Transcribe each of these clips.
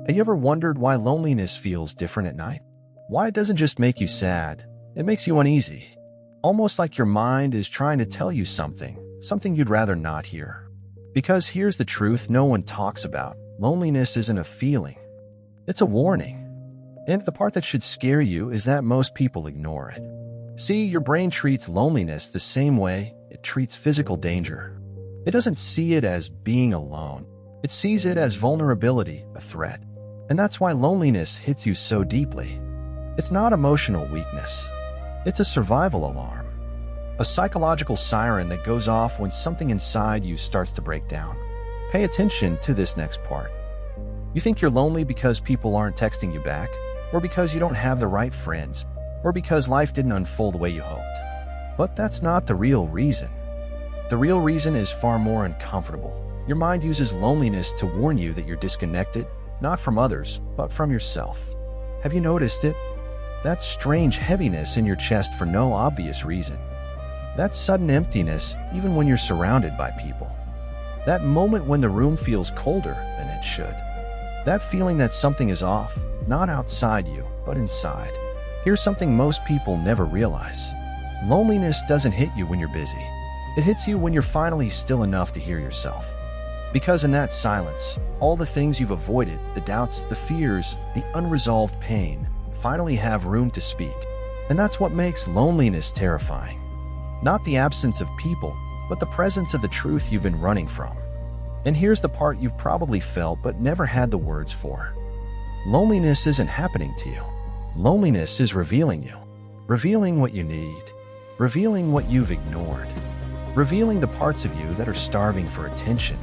Have you ever wondered why loneliness feels different at night? Why it doesn't just make you sad, it makes you uneasy. Almost like your mind is trying to tell you something you'd rather not hear. Because here's the truth no one talks about. Loneliness isn't a feeling. It's a warning. And the part that should scare you is that most people ignore it. See, your brain treats loneliness the same way it treats physical danger. It doesn't see it as being alone. It sees it as vulnerability, a threat. And that's why loneliness hits you so deeply. It's not emotional weakness. It's a survival alarm. A psychological siren that goes off when something inside you starts to break down. Pay attention to this next part. You think you're lonely because people aren't texting you back, or because you don't have the right friends, or because life didn't unfold the way you hoped. But that's not the real reason. The real reason is far more uncomfortable. Your mind uses loneliness to warn you that you're disconnected, not from others, but from yourself. Have you noticed it? That strange heaviness in your chest for no obvious reason. That sudden emptiness even when you're surrounded by people. That moment when the room feels colder than it should. That feeling that something is off, not outside you, but inside. Here's something most people never realize. Loneliness doesn't hit you when you're busy. It hits you when you're finally still enough to hear yourself. Because in that silence, all the things you've avoided, the doubts, the fears, the unresolved pain, finally have room to speak. And that's what makes loneliness terrifying. Not the absence of people, but the presence of the truth you've been running from. And here's the part you've probably felt but never had the words for. Loneliness isn't happening to you. Loneliness is revealing you. Revealing what you need. Revealing what you've ignored. Revealing the parts of you that are starving for attention.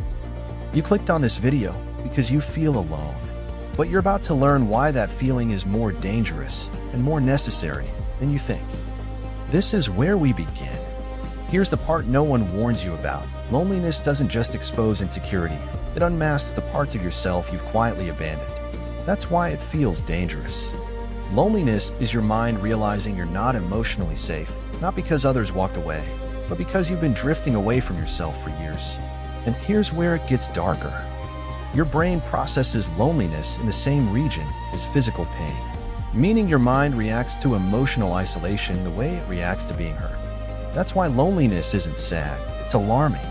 You clicked on this video because you feel alone. But you're about to learn why that feeling is more dangerous and more necessary than you think. This is where we begin. Here's the part no one warns you about. Loneliness doesn't just expose insecurity. It unmasks the parts of yourself you've quietly abandoned. That's why it feels dangerous. Loneliness is your mind realizing you're not emotionally safe, not because others walked away, but because you've been drifting away from yourself for years. And here's where it gets darker. Your brain processes loneliness in the same region as physical pain, meaning your mind reacts to emotional isolation the way it reacts to being hurt. That's why loneliness isn't sad, it's alarming.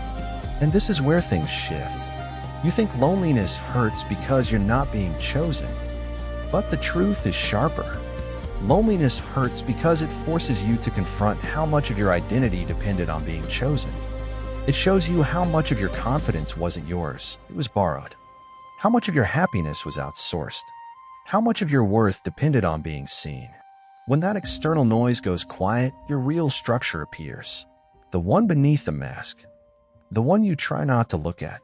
And this is where things shift. You think loneliness hurts because you're not being chosen. But the truth is sharper. Loneliness hurts because it forces you to confront how much of your identity depended on being chosen. It shows you how much of your confidence wasn't yours, it was borrowed. How much of your happiness was outsourced. How much of your worth depended on being seen. When that external noise goes quiet, your real structure appears. The one beneath the mask. The one you try not to look at.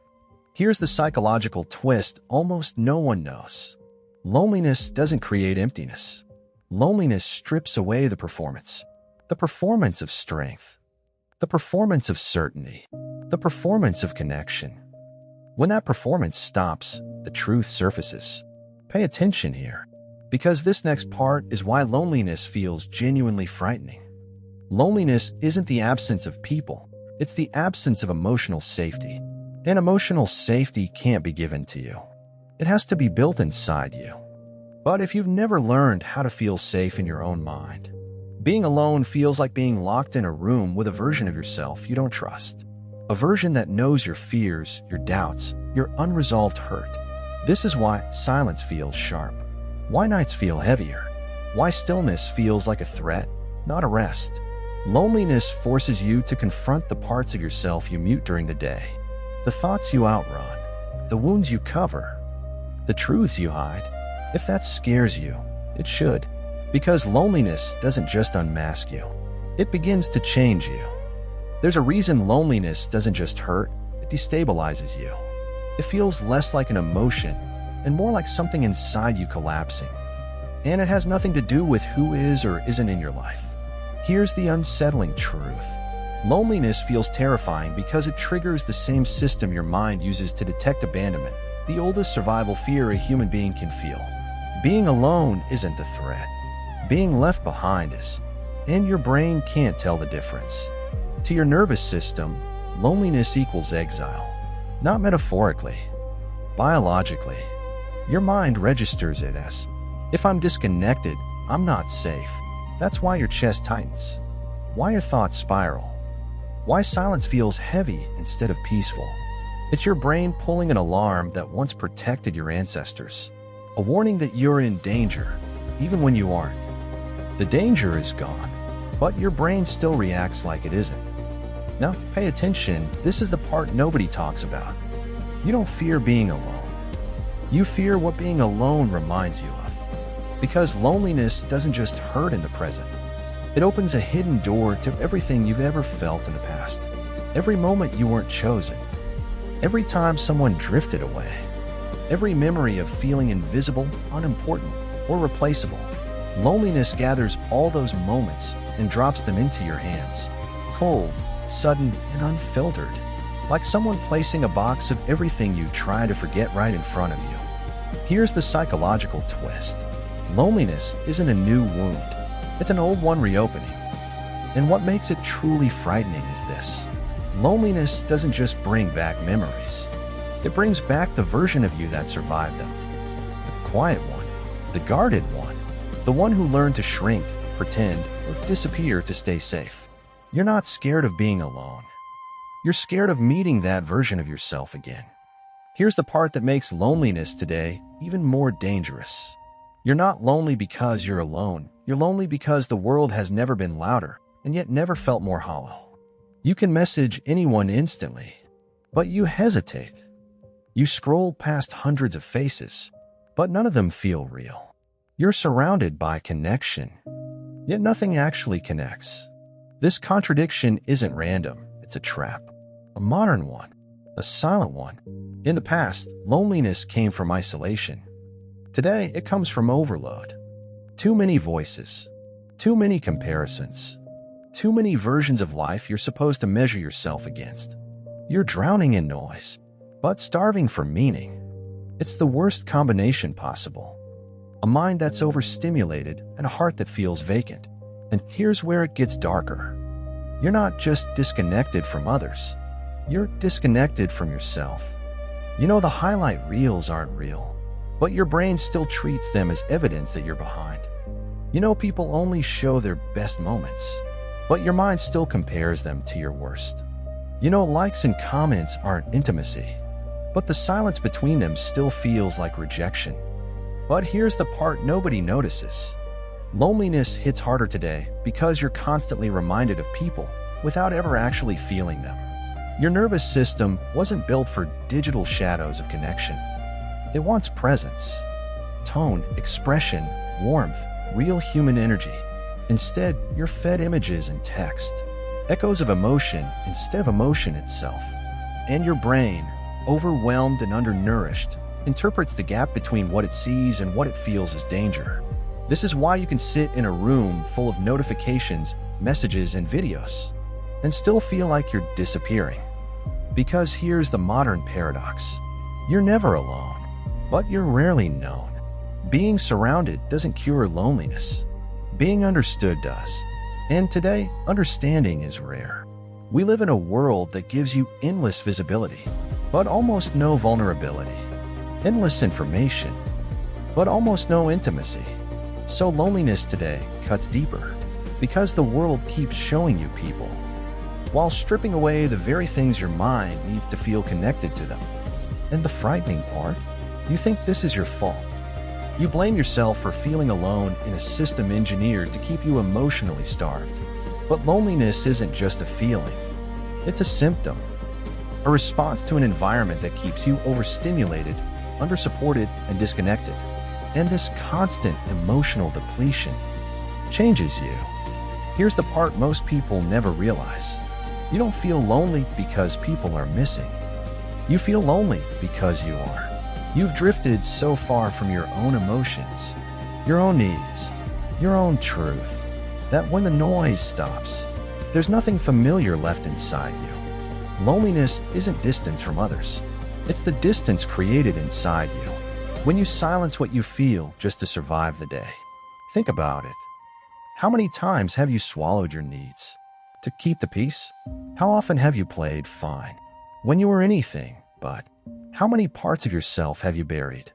Here's the psychological twist almost no one knows. Loneliness doesn't create emptiness. Loneliness strips away the performance of strength, the performance of certainty, the performance of connection. When that performance stops, the truth surfaces. Pay attention here, because this next part is why loneliness feels genuinely frightening. Loneliness isn't the absence of people, it's the absence of emotional safety. And emotional safety can't be given to you. It has to be built inside you. But if you've never learned how to feel safe in your own mind, being alone feels like being locked in a room with a version of yourself you don't trust. A version that knows your fears, your doubts, your unresolved hurt. This is why silence feels sharp. Why nights feel heavier. Why stillness feels like a threat, not a rest. Loneliness forces you to confront the parts of yourself you mute during the day. The thoughts you outrun. The wounds you cover. The truths you hide. If that scares you, it should. Because loneliness doesn't just unmask you. It begins to change you. There's a reason loneliness doesn't just hurt, it destabilizes you. It feels less like an emotion and more like something inside you collapsing. And it has nothing to do with who is or isn't in your life. Here's the unsettling truth. Loneliness feels terrifying because it triggers the same system your mind uses to detect abandonment, the oldest survival fear a human being can feel. Being alone isn't the threat. Being left behind is. And your brain can't tell the difference. To your nervous system, loneliness equals exile. Not metaphorically, biologically. Your mind registers it as, if I'm disconnected, I'm not safe. That's why your chest tightens, why your thoughts spiral, why silence feels heavy instead of peaceful. It's your brain pulling an alarm that once protected your ancestors, a warning that you're in danger, even when you aren't. The danger is gone, but your brain still reacts like it isn't. Now, pay attention, this is the part nobody talks about. You don't fear being alone. You fear what being alone reminds you of. Because loneliness doesn't just hurt in the present. It opens a hidden door to everything you've ever felt in the past. Every moment you weren't chosen. Every time someone drifted away. Every memory of feeling invisible, unimportant, or replaceable. Loneliness gathers all those moments and drops them into your hands. Cold, sudden, and unfiltered. Like someone placing a box of everything you try to forget right in front of you. Here's the psychological twist. Loneliness isn't a new wound. It's an old one reopening. And what makes it truly frightening is this. Loneliness doesn't just bring back memories. It brings back the version of you that survived them. The quiet one, the guarded one, the one who learned to shrink, pretend, or disappear to stay safe. You're not scared of being alone. You're scared of meeting that version of yourself again. Here's the part that makes loneliness today even more dangerous. You're not lonely because you're alone. You're lonely because the world has never been louder and yet never felt more hollow. You can message anyone instantly, but you hesitate. You scroll past hundreds of faces, but none of them feel real. You're surrounded by connection, yet nothing actually connects. This contradiction isn't random, it's a trap. A modern one, a silent one. In the past, loneliness came from isolation. Today, it comes from overload. Too many voices, too many comparisons, too many versions of life you're supposed to measure yourself against. You're drowning in noise, but starving for meaning. It's the worst combination possible. A mind that's overstimulated and a heart that feels vacant. And here's where it gets darker. You're not just disconnected from others. You're disconnected from yourself. You know the highlight reels aren't real, but your brain still treats them as evidence that you're behind. You know people only show their best moments, but your mind still compares them to your worst. You know likes and comments aren't intimacy, but the silence between them still feels like rejection. But here's the part nobody notices. Loneliness hits harder today because you're constantly reminded of people without ever actually feeling them. Your nervous system wasn't built for digital shadows of connection. It wants presence, tone, expression, warmth, real human energy. Instead, you're fed images and text, echoes of emotion instead of emotion itself. And your brain, overwhelmed and undernourished, interprets the gap between what it sees and what it feels as danger. This is why you can sit in a room full of notifications, messages, and videos, and still feel like you're disappearing. Because here's the modern paradox. You're never alone, but you're rarely known. Being surrounded doesn't cure loneliness. Being understood does. And today, understanding is rare. We live in a world that gives you endless visibility, but almost no vulnerability. Endless information, but almost no intimacy. So loneliness today cuts deeper, because the world keeps showing you people, while stripping away the very things your mind needs to feel connected to them. And the frightening part? You think this is your fault. You blame yourself for feeling alone in a system engineered to keep you emotionally starved. But loneliness isn't just a feeling. It's a symptom, a response to an environment that keeps you overstimulated, undersupported, and disconnected. And this constant emotional depletion changes you. Here's the part most people never realize. You don't feel lonely because people are missing. You feel lonely because you are. You've drifted so far from your own emotions, your own needs, your own truth, that when the noise stops, there's nothing familiar left inside you. Loneliness isn't distance from others. It's the distance created inside you. When you silence what you feel just to survive the day. Think about it. How many times have you swallowed your needs to keep the peace? How often have you played fine when you were anything but? How many parts of yourself have you buried?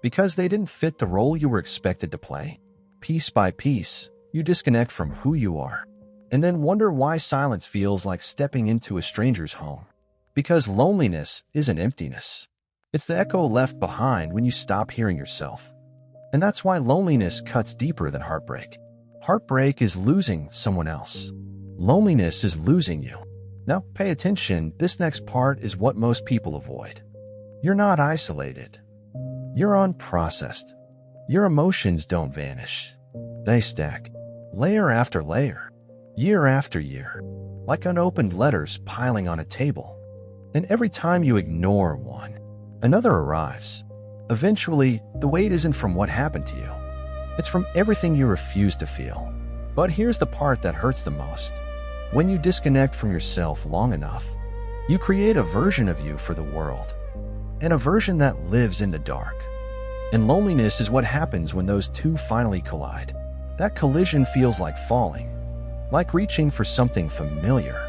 because they didn't fit the role you were expected to play. Piece by piece, you disconnect from who you are, and then wonder why silence feels like stepping into a stranger's home. Because loneliness isn't emptiness. It's the echo left behind when you stop hearing yourself. And that's why loneliness cuts deeper than heartbreak. Heartbreak is losing someone else. Loneliness is losing you. Now, pay attention. This next part is what most people avoid. You're not isolated. You're unprocessed. Your emotions don't vanish. They stack, layer after layer, year after year, like unopened letters piling on a table. And every time you ignore one, another arrives. Eventually, the weight isn't from what happened to you. It's from everything you refuse to feel. But here's the part that hurts the most. When you disconnect from yourself long enough, you create a version of you for the world, and a version that lives in the dark. And loneliness is what happens when those two finally collide. That collision feels like falling, like reaching for something familiar,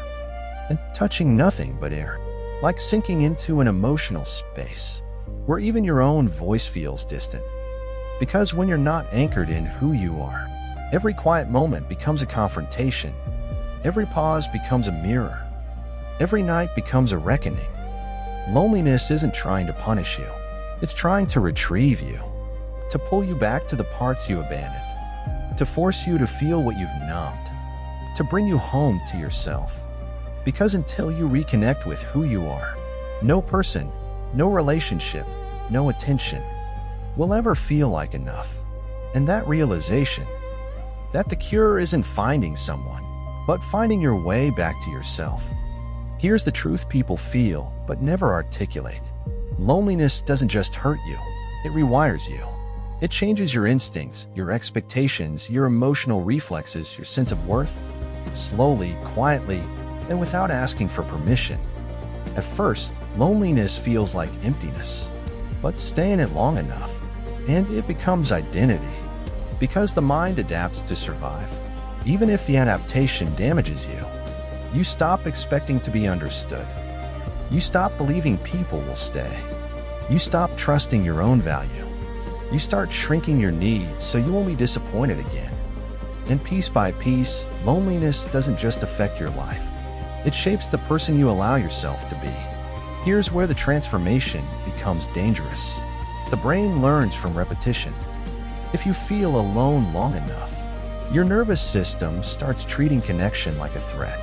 and touching nothing but air, like sinking into an emotional space where even your own voice feels distant. Because when you're not anchored in who you are, every quiet moment becomes a confrontation. Every pause becomes a mirror. Every night becomes a reckoning. Loneliness isn't trying to punish you. It's trying to retrieve you, to pull you back to the parts you abandoned, to force you to feel what you've numbed, to bring you home to yourself. Because until you reconnect with who you are, no person, no relationship, no attention will ever feel like enough. And that realization, that the cure isn't finding someone, but finding your way back to yourself. Here's the truth people feel, but never articulate. Loneliness doesn't just hurt you, it rewires you. It changes your instincts, your expectations, your emotional reflexes, your sense of worth, slowly, quietly, and without asking for permission. At first, loneliness feels like emptiness, but stay in it long enough, and it becomes identity. Because the mind adapts to survive, even if the adaptation damages you. You stop expecting to be understood. You stop believing people will stay. You stop trusting your own value. You start shrinking your needs so you won't be disappointed again. And piece by piece, loneliness doesn't just affect your life. It shapes the person you allow yourself to be. Here's where the transformation becomes dangerous. The brain learns from repetition. If you feel alone long enough, your nervous system starts treating connection like a threat,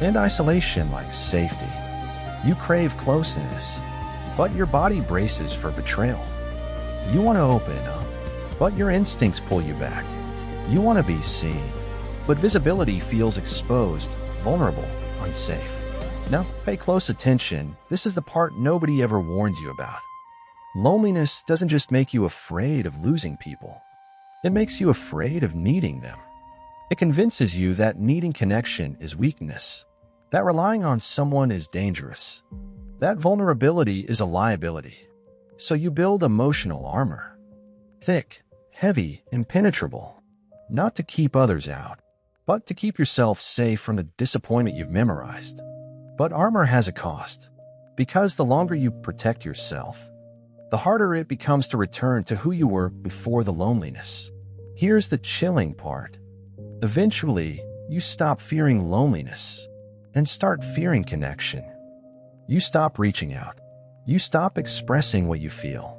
and isolation like safety. You crave closeness, but your body braces for betrayal. You want to open up, but your instincts pull you back. You want to be seen, but visibility feels exposed, vulnerable, unsafe. Now, pay close attention. This is the part nobody ever warns you about. Loneliness doesn't just make you afraid of losing people. It makes you afraid of needing them. It convinces you that needing connection is weakness, that relying on someone is dangerous, that vulnerability is a liability. So you build emotional armor. Thick, heavy, impenetrable. Not to keep others out, but to keep yourself safe from the disappointment you've memorized. But armor has a cost, because the longer you protect yourself, the harder it becomes to return to who you were before the loneliness. Here's the chilling part. Eventually, you stop fearing loneliness and start fearing connection. You stop reaching out. You stop expressing what you feel.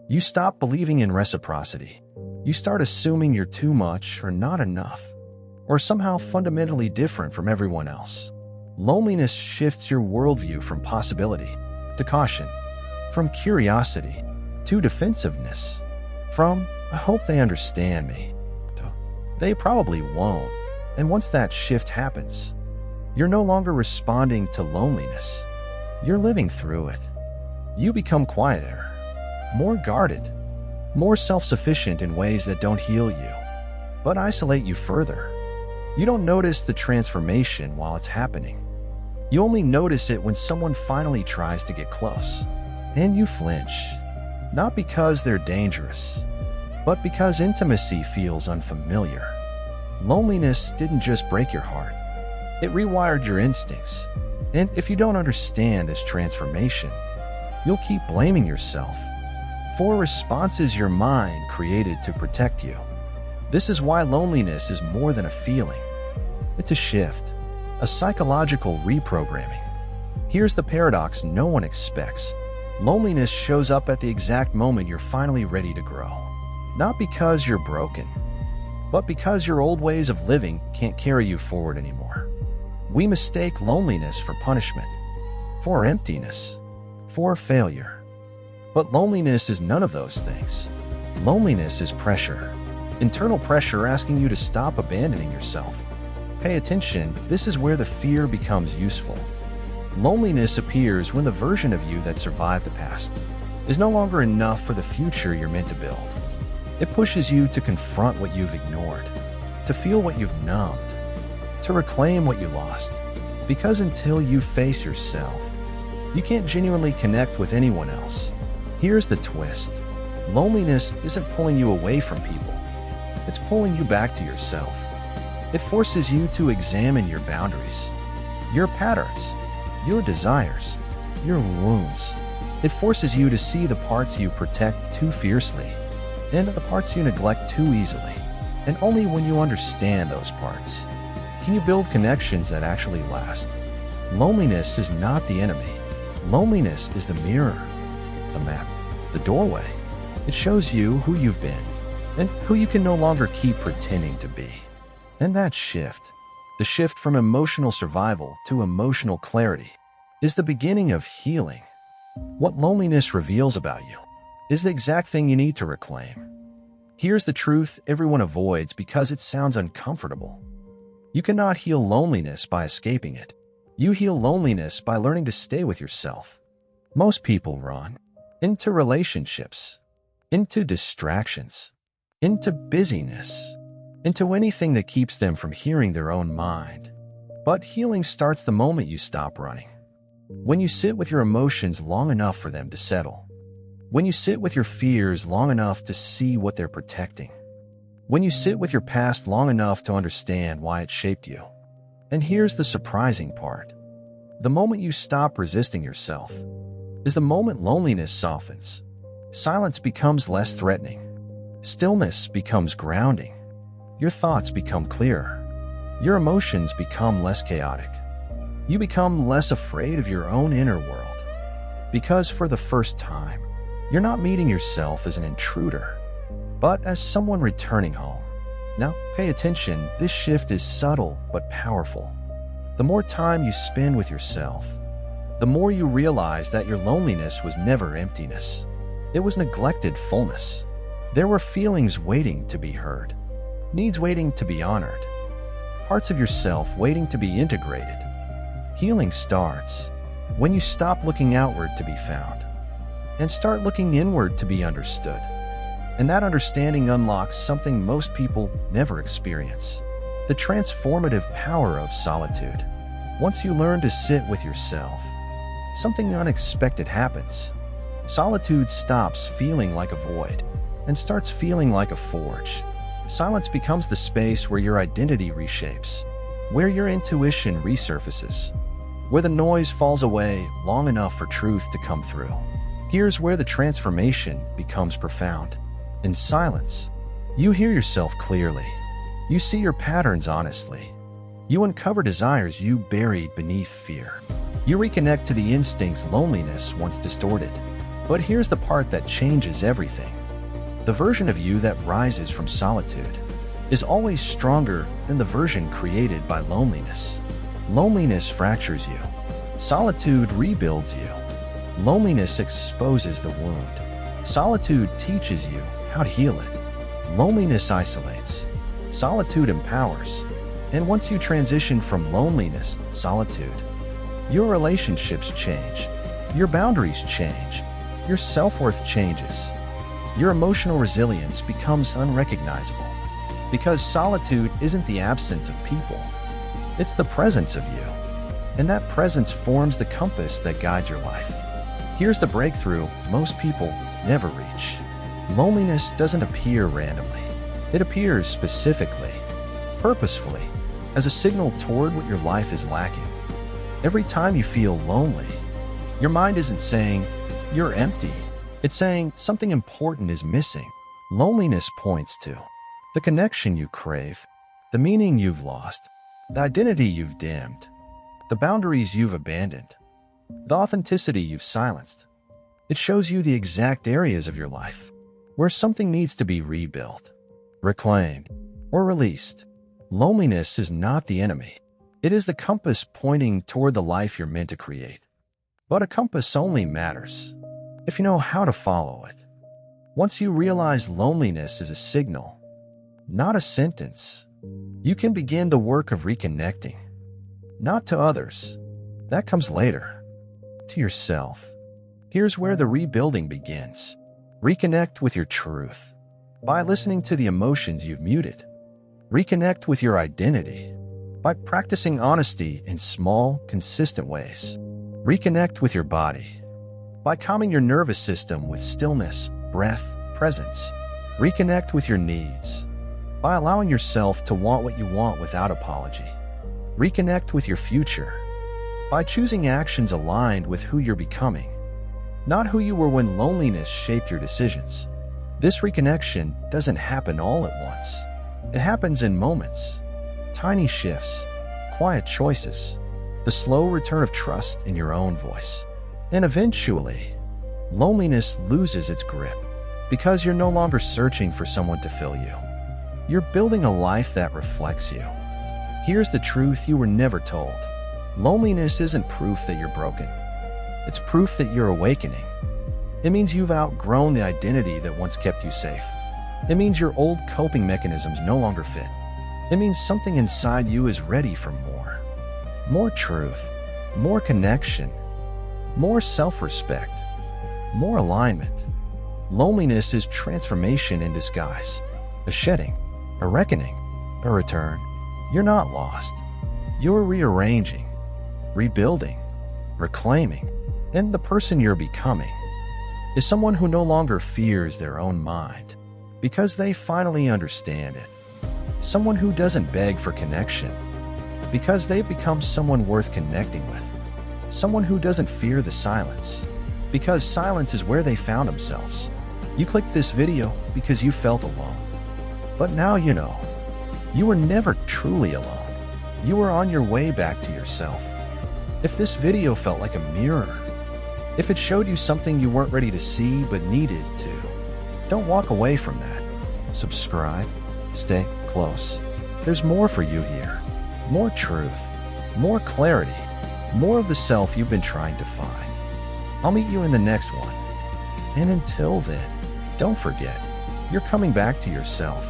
You stop believing in reciprocity. You start assuming you're too much or not enough, or somehow fundamentally different from everyone else. Loneliness shifts your worldview from possibility to caution, from curiosity to defensiveness, from "I hope they understand me" to "they probably won't." And once that shift happens, you're no longer responding to loneliness. You're living through it. You become quieter, more guarded, more self-sufficient in ways that don't heal you, but isolate you further. You don't notice the transformation while it's happening. You only notice it when someone finally tries to get close. And you flinch, not because they're dangerous, but because intimacy feels unfamiliar. Loneliness didn't just break your heart. It rewired your instincts. And if you don't understand this transformation, you'll keep blaming yourself, For responses your mind created to protect you. This is why loneliness is more than a feeling. It's a shift, a psychological reprogramming. Here's the paradox no one expects. Loneliness shows up at the exact moment you're finally ready to grow. Not because you're broken, but because your old ways of living can't carry you forward anymore. We mistake loneliness for punishment, for emptiness, for failure. But loneliness is none of those things. Loneliness is pressure. Internal pressure asking you to stop abandoning yourself. Pay attention, this is where the fear becomes useful. Loneliness appears when the version of you that survived the past is no longer enough for the future you're meant to build. It pushes you to confront what you've ignored, to feel what you've numbed, to reclaim what you lost. Because until you face yourself, you can't genuinely connect with anyone else. Here's the twist. Loneliness isn't pulling you away from people. It's pulling you back to yourself. It forces you to examine your boundaries, your patterns, your desires, your wounds. It forces you to see the parts you protect too fiercely and the parts you neglect too easily. And only when you understand those parts can you build connections that actually last. Loneliness is not the enemy. Loneliness is the mirror, the map, the doorway. It shows you who you've been and who you can no longer keep pretending to be. And that shift, the shift from emotional survival to emotional clarity, is the beginning of healing. What loneliness reveals about you is the exact thing you need to reclaim. Here's the truth everyone avoids because it sounds uncomfortable. You cannot heal loneliness by escaping it. You heal loneliness by learning to stay with yourself. Most people run into relationships, into distractions, into busyness, into anything that keeps them from hearing their own mind. But healing starts the moment you stop running. When you sit with your emotions long enough for them to settle. When you sit with your fears long enough to see what they're protecting. When you sit with your past long enough to understand why it shaped you. And here's the surprising part. The moment you stop resisting yourself is the moment loneliness softens. Silence becomes less threatening. Stillness becomes grounding. Your thoughts become clearer. Your emotions become less chaotic. You become less afraid of your own inner world. Because for the first time, you're not meeting yourself as an intruder, but as someone returning home. Now, pay attention, this shift is subtle but powerful. The more time you spend with yourself, the more you realize that your loneliness was never emptiness. It was neglected fullness. There were feelings waiting to be heard, needs waiting to be honored, parts of yourself waiting to be integrated. Healing starts when you stop looking outward to be found and start looking inward to be understood. And that understanding unlocks something most people never experience: the transformative power of solitude. Once you learn to sit with yourself, something unexpected happens. Solitude stops feeling like a void and starts feeling like a forge. Silence becomes the space where your identity reshapes, where your intuition resurfaces, where the noise falls away long enough for truth to come through. Here's where the transformation becomes profound. In silence, you hear yourself clearly. You see your patterns honestly. You uncover desires you buried beneath fear. You reconnect to the instincts loneliness once distorted. But here's the part that changes everything. The version of you that rises from solitude is always stronger than the version created by loneliness. Loneliness fractures you. Solitude rebuilds you. Loneliness exposes the wound. Solitude teaches you how to heal it. Loneliness isolates. Solitude empowers. And once you transition from loneliness to solitude, your relationships change. Your boundaries change. Your self-worth changes. Your emotional resilience becomes unrecognizable. Because solitude isn't the absence of people. It's the presence of you. And that presence forms the compass that guides your life. Here's the breakthrough most people never reach. Loneliness doesn't appear randomly. It appears specifically, purposefully, as a signal toward what your life is lacking. Every time you feel lonely, your mind isn't saying, "You're empty." It's saying something important is missing. Loneliness points to the connection you crave, the meaning you've lost, the identity you've dimmed, the boundaries you've abandoned, the authenticity you've silenced. It shows you the exact areas of your life where something needs to be rebuilt, reclaimed, or released. Loneliness is not the enemy. It is the compass pointing toward the life you're meant to create. But a compass only matters if you know how to follow it. Once you realize loneliness is a signal, not a sentence, you can begin the work of reconnecting. Not to others. That comes later. To yourself. Here's where the rebuilding begins. Reconnect with your truth by listening to the emotions you've muted. Reconnect with your identity by practicing honesty in small, consistent ways. Reconnect with your body by calming your nervous system with stillness, breath, presence. Reconnect with your needs by allowing yourself to want what you want without apology. Reconnect with your future by choosing actions aligned with who you're becoming, not who you were when loneliness shaped your decisions. This reconnection doesn't happen all at once. It happens in moments, tiny shifts, quiet choices, the slow return of trust in your own voice. And eventually, loneliness loses its grip because you're no longer searching for someone to fill you. You're building a life that reflects you. Here's the truth you were never told. Loneliness isn't proof that you're broken. It's proof that you're awakening. It means you've outgrown the identity that once kept you safe. It means your old coping mechanisms no longer fit. It means something inside you is ready for more. More truth, more connection, more self-respect, more alignment. Loneliness is transformation in disguise, a shedding, a reckoning, a return. You're not lost. You're rearranging, rebuilding, reclaiming, and the person you're becoming is someone who no longer fears their own mind because they finally understand it. Someone who doesn't beg for connection because they've become someone worth connecting with. Someone who doesn't fear the silence because silence is where they found themselves. You clicked this video because you felt alone. But now you know. You were never truly alone. You were on your way back to yourself. If this video felt like a mirror, if it showed you something you weren't ready to see but needed to, don't walk away from that. Subscribe. Stay close. There's more for you here. More truth. More clarity. More of the self you've been trying to find. I'll meet you in the next one. And until then, don't forget, you're coming back to yourself.